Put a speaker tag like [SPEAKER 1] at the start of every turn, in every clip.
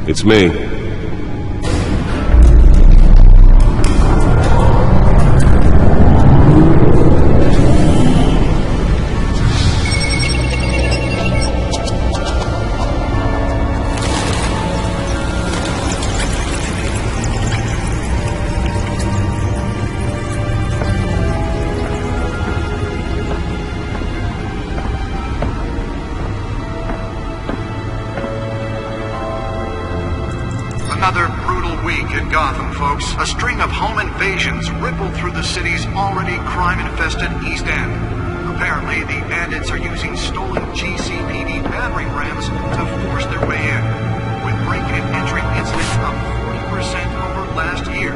[SPEAKER 1] It's me.
[SPEAKER 2] Another brutal week in Gotham, folks. A string of home invasions rippled through the city's already crime-infested East End. Apparently, the bandits are using stolen GCPD battering rams to force their way in, with break-in and entry incidents up 40% over last year.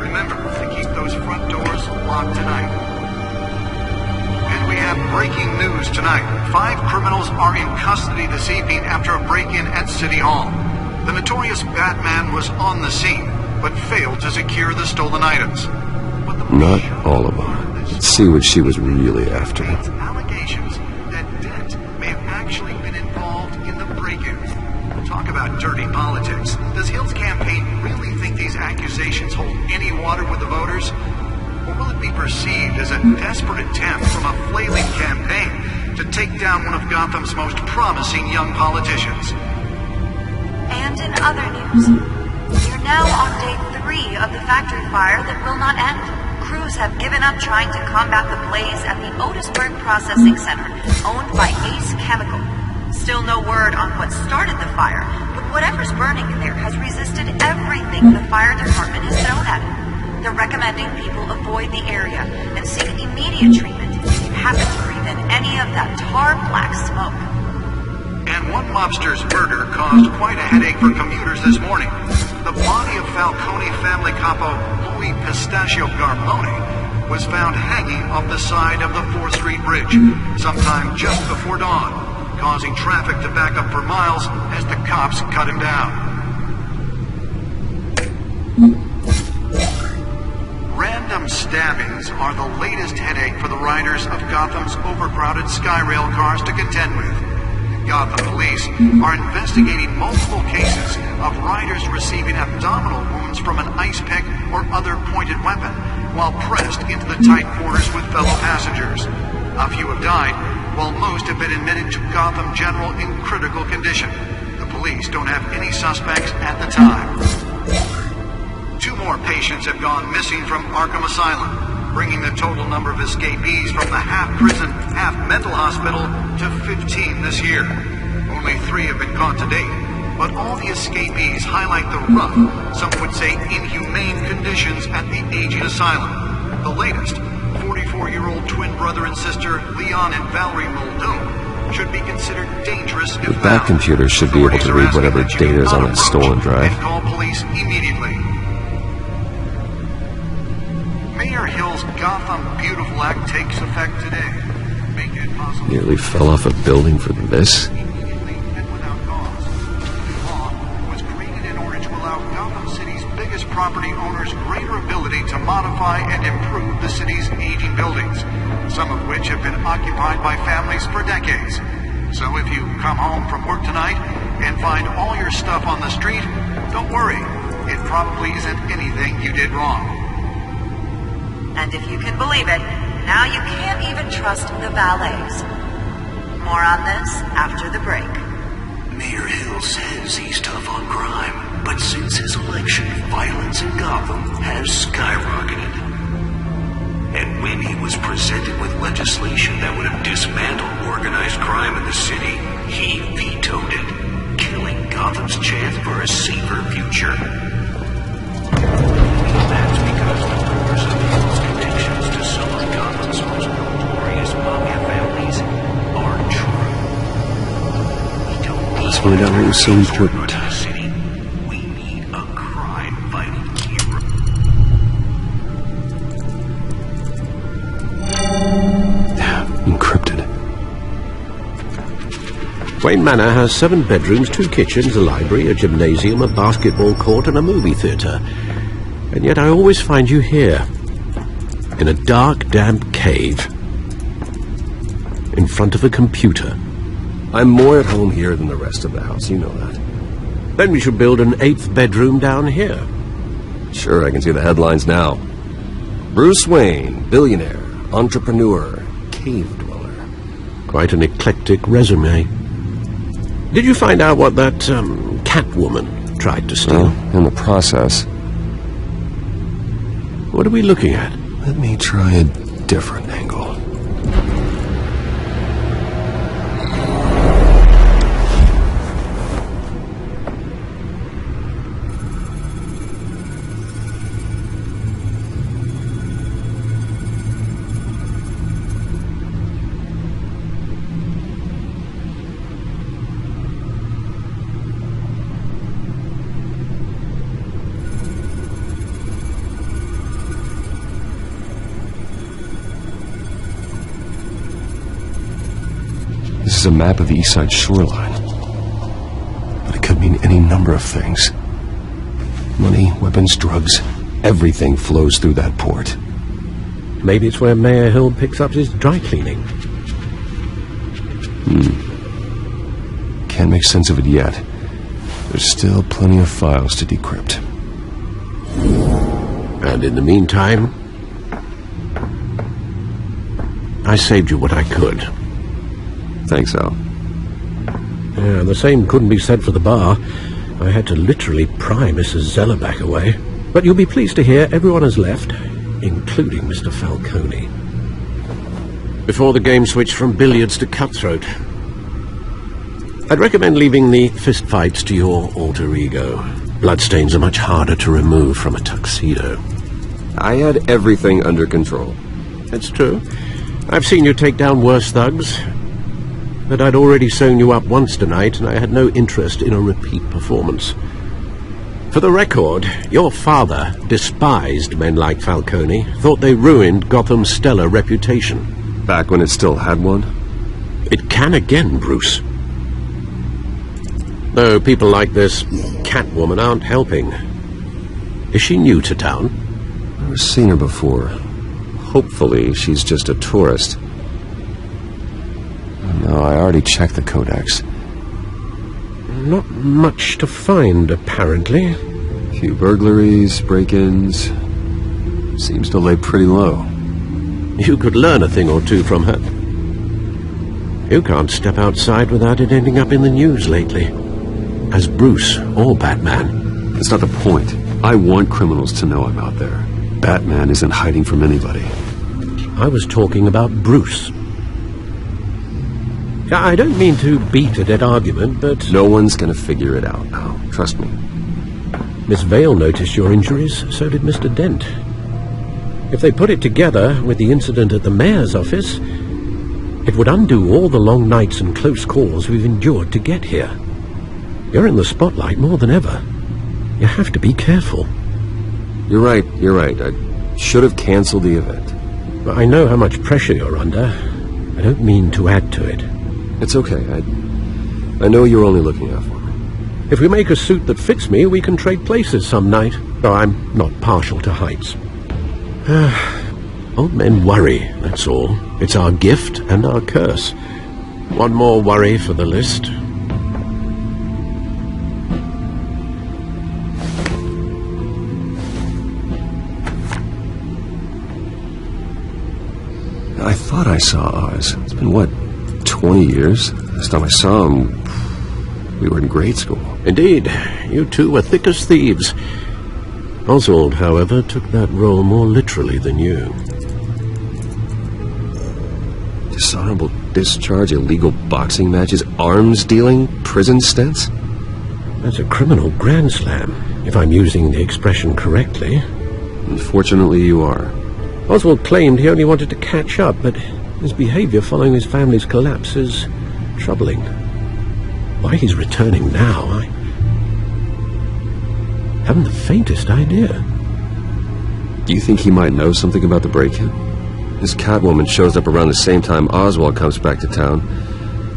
[SPEAKER 2] Remember to keep those front doors locked tonight. And we have breaking news tonight. 5 criminals are in custody this evening after a break-in at City Hall. The notorious Batman was on the scene, but failed to secure the stolen items.
[SPEAKER 1] Not all of them. Let's see what she was really after.
[SPEAKER 2] Allegations that Dent may have actually been involved in the break-in. Talk about dirty politics. Does Hill's campaign really think these accusations hold any water with the voters? Or will it be perceived as a desperate attempt from a flailing campaign to take down one of Gotham's most promising young politicians?
[SPEAKER 3] And in other news, we're now on day 3 of the factory fire that will not end. Crews have given up trying to combat the blaze at the Otisburg Processing Center, owned by Ace Chemical. Still no word on what started the fire, but whatever's burning in there has resisted everything the fire department has thrown at it. They're recommending people avoid the area and seek immediate treatment if you happen to breathe in any of that tar black smoke.
[SPEAKER 2] And one mobster's murder caused quite a headache for commuters this morning. The body of Falcone family capo Louis Pistachio Garmone was found hanging off the side of the 4th Street Bridge sometime just before dawn, causing traffic to back up for miles as the cops cut him down. Random stabbings are the latest headache for the riders of Gotham's overcrowded Skyrail cars to contend with. Gotham police are investigating multiple cases of riders receiving abdominal wounds from an ice pick or other pointed weapon while pressed into the tight quarters with fellow passengers. A few have died, while most have been admitted to Gotham General in critical condition. The police don't have any suspects at the time. 2 more patients have gone missing from Arkham Asylum, bringing the total number of escapees from the half-prison, half-mental hospital to 15 this year. Only 3 have been caught to date, but all the escapees highlight the rough, some would say inhumane conditions at the aging asylum. The latest, 44-year-old twin brother and sister Leon and Valerie Muldoon, should be considered dangerous if
[SPEAKER 1] The Bat computer should be able to read whatever data is on that stolen drive.
[SPEAKER 2] And call police immediately. Mayor Hill's Gotham Beautiful Act takes effect today. Make it possible.
[SPEAKER 1] Nearly fell off a building for this.
[SPEAKER 2] Immediately and without cause. The law was created in order to allow Gotham City's biggest property owners greater ability to modify and improve the city's aging buildings, some of which have been occupied by families for decades. So if you come home from work tonight and find all your stuff on the street, don't worry. It probably isn't anything you did wrong.
[SPEAKER 3] And if you can believe it, now you can't even trust the valets. More on this after the break.
[SPEAKER 4] Mayor Hill says he's tough on crime, but since his election, violence in Gotham has skyrocketed. And when he was presented with legislation that would have dismantled organized crime in the city, he vetoed it, killing Gotham's chance for a safer future. That's because the rumors of Hill's connections to some of Gotham's most notorious mafia families are true.
[SPEAKER 1] Let's find out what was so important.
[SPEAKER 4] We need a crime-fighting hero.
[SPEAKER 1] Encrypted. Wayne Manor has 7 bedrooms, 2 kitchens, a library, a gymnasium, a basketball court, and a movie theatre. And yet I always find you here, in a dark, damp cave, in front of a computer. I'm more at home here than the rest of the house, you know that. Then we should build an 8th bedroom down here.
[SPEAKER 5] Sure, I can see the headlines now. Bruce Wayne, billionaire, entrepreneur, cave dweller.
[SPEAKER 1] Quite an eclectic resume. Did you find out what that, Catwoman tried to steal?
[SPEAKER 5] Well, in the process.
[SPEAKER 1] What are we looking at?
[SPEAKER 5] Let me try a different angle. This is a map of the east side shoreline. But it could mean any number of things. Money, weapons, drugs, everything flows through that port.
[SPEAKER 1] Maybe it's where Mayor Hill picks up his dry cleaning.
[SPEAKER 5] Can't make sense of it yet. There's still plenty of files to decrypt.
[SPEAKER 1] And in the meantime, I saved you what I could.
[SPEAKER 5] Thanks, Al.
[SPEAKER 1] Yeah, the same couldn't be said for the bar. I had to literally pry Mrs. Zellerback away. But you'll be pleased to hear everyone has left, including Mr. Falcone. Before the game switched from billiards to cutthroat. I'd recommend leaving the fistfights to your alter ego. Bloodstains are much harder to remove from a tuxedo.
[SPEAKER 5] I had everything under control.
[SPEAKER 1] That's true. I've seen you take down worse thugs. But I'd already sewn you up once tonight, and I had no interest in a repeat performance. For the record, your father despised men like Falcone, thought they ruined Gotham's stellar reputation.
[SPEAKER 5] Back when it still had one?
[SPEAKER 1] It can again, Bruce. Though people like this Catwoman aren't helping. Is she new to town?
[SPEAKER 5] I've never seen her before. Hopefully, she's just a tourist. No, I already checked the codex.
[SPEAKER 1] Not much to find, apparently.
[SPEAKER 5] A few burglaries, break-ins. Seems to lay pretty low.
[SPEAKER 1] You could learn a thing or two from her. You can't step outside without it ending up in the news lately. As Bruce or Batman.
[SPEAKER 5] That's not the point. I want criminals to know I'm out there. Batman isn't hiding from anybody.
[SPEAKER 1] I was talking about Bruce. I don't mean to beat a dead argument, but...
[SPEAKER 5] No one's gonna figure it out now. Trust me.
[SPEAKER 1] Miss Vale noticed your injuries, so did Mr. Dent. If they put it together with the incident at the mayor's office, it would undo all the long nights and close calls we've endured to get here. You're in the spotlight more than ever. You have to be careful.
[SPEAKER 5] You're right. I should have canceled the event.
[SPEAKER 1] I know how much pressure you're under. I don't mean to add to it.
[SPEAKER 5] It's okay. I know you're only looking out for me.
[SPEAKER 1] If we make a suit that fits me, we can trade places some night. Though I'm not partial to heights. Old men worry, that's all. It's our gift and our curse. One more worry for the list.
[SPEAKER 5] I thought I saw Oz. It's been, what, 20 years? Last time I saw him, we were in grade school.
[SPEAKER 1] Indeed. You two were thick as thieves. Oswald, however, took that role more literally than you.
[SPEAKER 5] Dishonorable discharge, illegal boxing matches, arms dealing, prison stints?
[SPEAKER 1] That's a criminal grand slam, if I'm using the expression correctly.
[SPEAKER 5] Unfortunately, you are.
[SPEAKER 1] Oswald claimed he only wanted to catch up, but his behavior following his family's collapse is troubling. Why he's returning now, I haven't the faintest idea.
[SPEAKER 5] Do you think he might know something about the break-in? This Catwoman shows up around the same time Oswald comes back to town.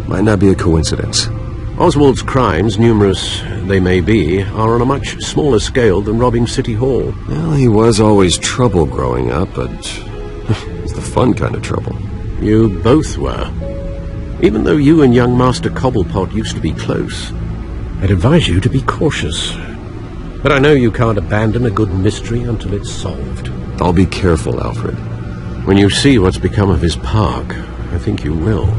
[SPEAKER 5] Might not be a coincidence.
[SPEAKER 1] Oswald's crimes, numerous they may be, are on a much smaller scale than robbing City Hall.
[SPEAKER 5] Well, he was always trouble growing up, but it's the fun kind of trouble.
[SPEAKER 1] You both were. Even though you and young Master Cobblepot used to be close. I'd advise you to be cautious. But I know you can't abandon a good mystery until it's solved.
[SPEAKER 5] I'll be careful, Alfred.
[SPEAKER 1] When you see what's become of his park, I think you will.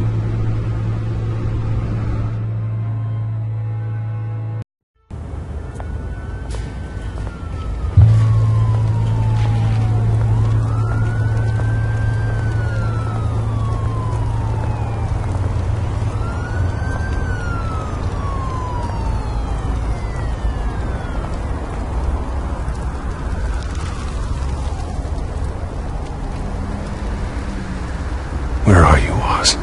[SPEAKER 5] Where are you, Oz?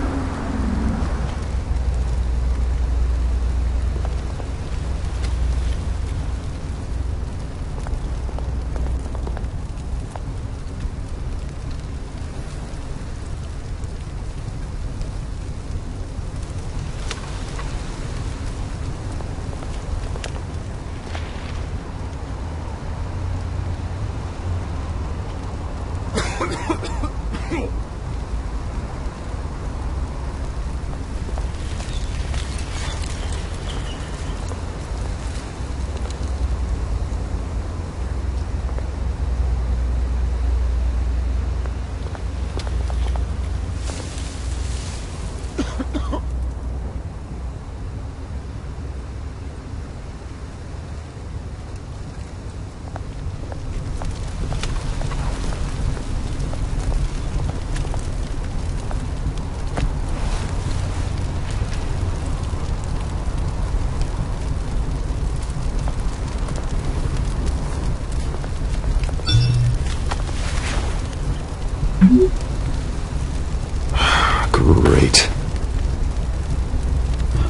[SPEAKER 5] Great.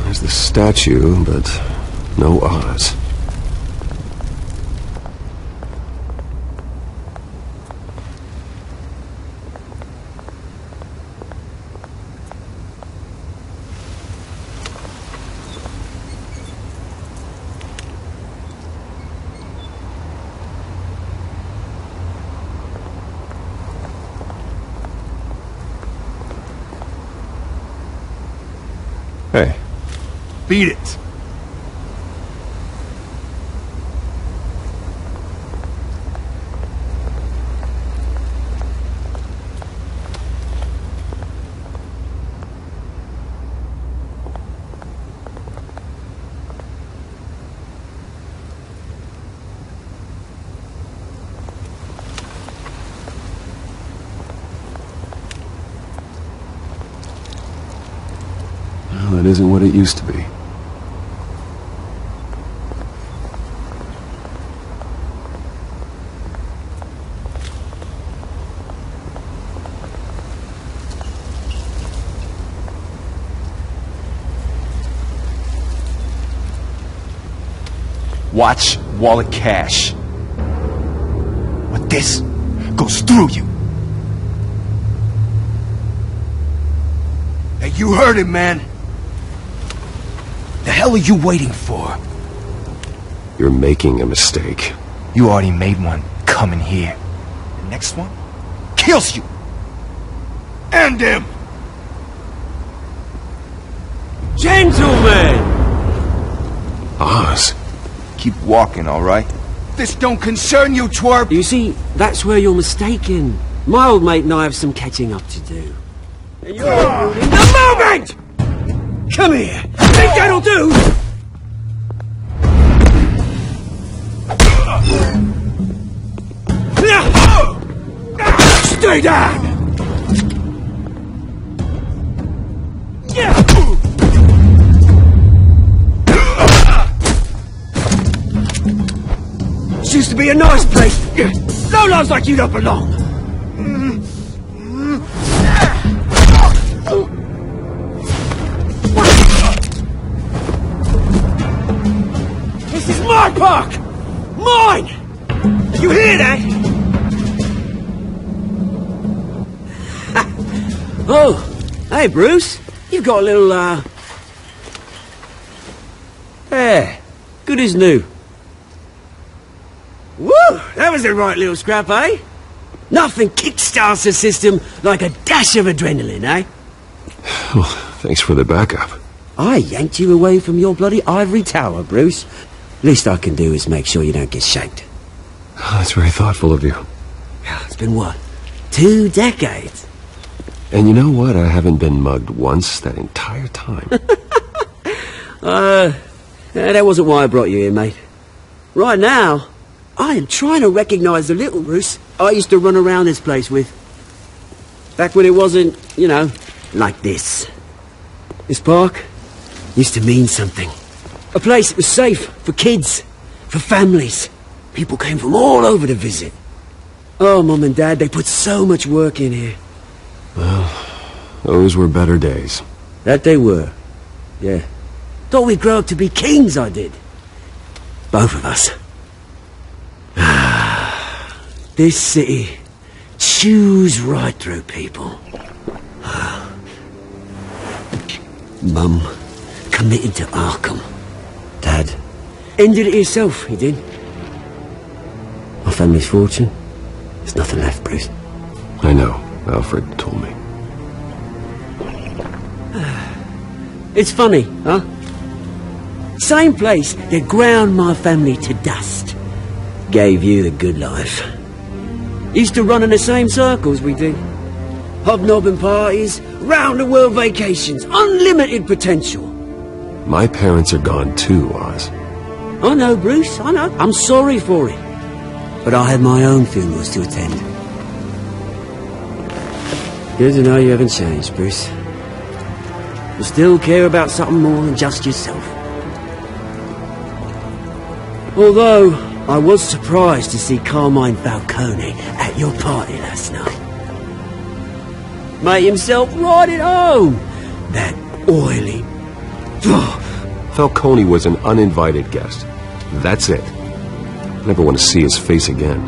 [SPEAKER 5] There's the statue, but no Oz. Hey.
[SPEAKER 6] Beat it.
[SPEAKER 5] Well, it isn't what it used to be.
[SPEAKER 6] Watch wallet cash. But this goes through you. Hey, you heard it, man. The hell are you waiting for?
[SPEAKER 5] You're making a mistake.
[SPEAKER 6] You already made one coming here. The next one kills you. And him.
[SPEAKER 7] Gentlemen!
[SPEAKER 5] Oz.
[SPEAKER 6] Keep walking, all right? This don't concern you, twerp.
[SPEAKER 7] You see, that's where you're mistaken. My old mate and I have some catching up to do. And you're ruining the moment! Come here! Think that'll do? Stay down! This used to be a nice place. Lowlifes like you don't belong. This is my park! Mine! You hear that? Oh, hey Bruce. You've got a little, there. Good as new. Woo! That was the right little scrap, eh? Nothing kickstarts the system like a dash of adrenaline, eh?
[SPEAKER 5] Well, thanks for the backup.
[SPEAKER 7] I yanked you away from your bloody ivory tower, Bruce. Least I can do is make sure you don't get shanked.
[SPEAKER 5] That's very thoughtful of you.
[SPEAKER 7] It's been what? 2 decades?
[SPEAKER 5] And you know what? I haven't been mugged once that entire time.
[SPEAKER 7] That wasn't why I brought you here, mate. Right now, I am trying to recognize the little Bruce I used to run around this place with. Back when it wasn't, you know, like this. This park used to mean something. A place that was safe for kids, for families. People came from all over to visit. Oh, Mum and Dad, they put so much work in here.
[SPEAKER 5] Well, those were better days.
[SPEAKER 7] That they were. Yeah. Thought we'd grow up to be kings, I did. Both of us. This city chews right through people. Mum committed to Arkham. Dad ended it himself, he did. My family's fortune, there's nothing left, Bruce.
[SPEAKER 5] I know. Alfred told me.
[SPEAKER 7] It's funny, huh? Same place that ground my family to dust gave you the good life. Used to run in the same circles we did. Hobnobbing parties, round-the-world vacations, unlimited potential.
[SPEAKER 5] My parents are gone too, Oz.
[SPEAKER 7] I know, Bruce, I know. I'm sorry for it. But I had my own funerals to attend. Good to know you haven't changed, Bruce. You still care about something more than just yourself. Although, I was surprised to see Carmine Falcone at your party last night. Made himself right at home. That oily...
[SPEAKER 5] Falcone was an uninvited guest. That's it. Never want to see his face again.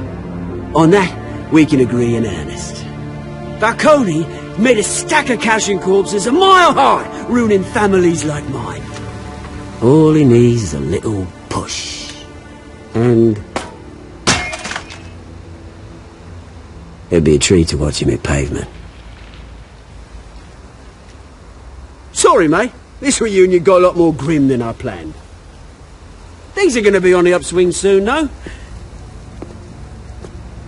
[SPEAKER 7] On that, we can agree in earnest. Falcone made a stack of cash and corpses a mile high, ruining families like mine. All he needs is a little push. And... it'd be a treat to watch him hit pavement. Sorry, mate. This reunion got a lot more grim than I planned. Things are going to be on the upswing soon, though.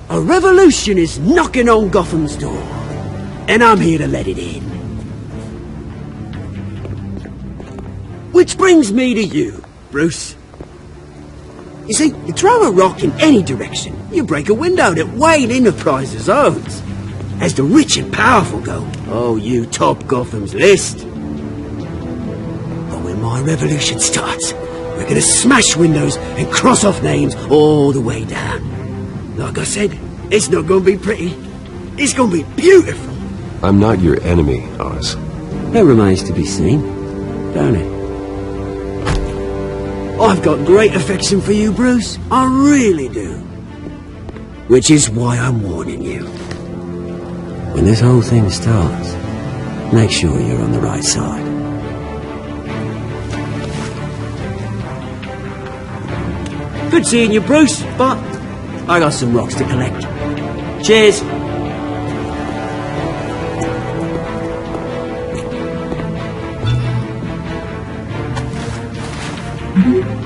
[SPEAKER 7] A revolution is knocking on Gotham's door, and I'm here to let it in. Which brings me to you, Bruce. You see, you throw a rock in any direction, you break a window that Wayne Enterprises owns. As the rich and powerful go, oh, you top Gotham's list. But when my revolution starts, we're gonna smash windows and cross off names all the way down. Like I said, it's not gonna be pretty. It's gonna be beautiful.
[SPEAKER 5] I'm not your enemy, Oz.
[SPEAKER 7] That remains to be seen, don't it? I've got great affection for you, Bruce. I really do. Which is why I'm warning you. When this whole thing starts, make sure you're on the right side. Good seeing you, Bruce, but I got some rocks to collect. Cheers.
[SPEAKER 8] Mm-hmm.